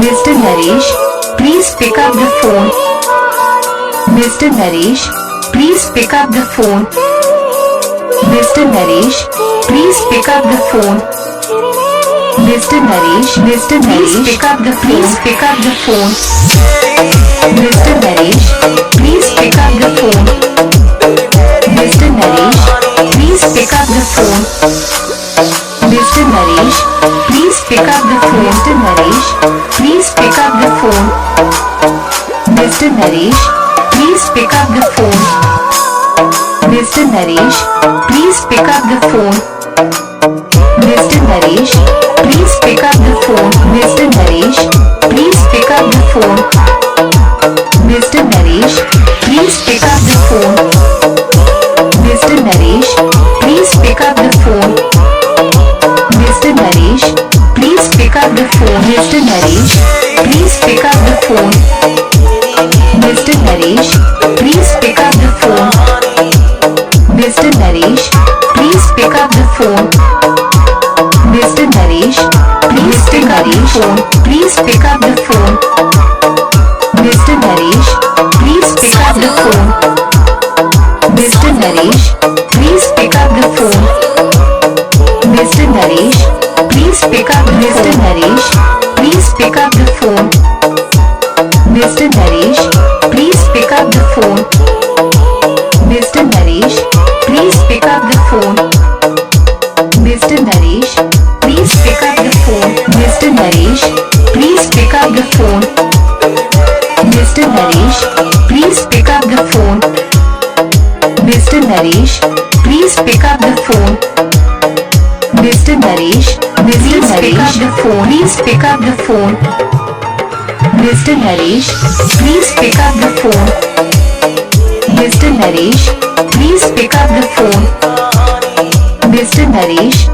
Mr. Naresh, please pick up the phone. Mr. Naresh, please pick up the phone. Mr. Naresh, please pick up the phone. Mr. Naresh, please pick up the phone. Mr. Naresh, please pick up the phone. Mr. Naresh, please pick up the phone. Mr. Naresh, please pick up the phone. Mr. Naresh, please pick up the phone. Mr. Naresh, please pick up the phone. Mr. Naresh, please pick up the phone. Mr. Naresh, please pick up the phone. Mr. Naresh, please pick up the phone. Mr. Naresh, please pick up the phone. Mr. Naresh, please pick up the phone. Mr. Naresh, please pick up the phone. Mr. Naresh, please pick up the phone. Mr. Naresh, please pick up the phone. Mr. Naresh, please pick up the phone. Mr. Naresh, please pick up the phone. Please pick up the phone. Mr. Naresh, please pick up the phone. Mr. Naresh, please pick up the phone. Mr. Naresh, please pick up. Mr. Naresh, please pick up the phone. Mr. Naresh, please pick up the phone. Mr. Naresh, please pick up the phone. Mr. Naresh, please pick up the phone. Mr. Naresh, please pick up the phone. Mr. Naresh, please pick up the phone. Mr. Naresh, please pick up the phone. Mr. Naresh, please pick up the phone. Please pick up the phone. Mr. Naresh, please pick up the phone. Mr. Naresh, please pick up the phone. Mr. Naresh,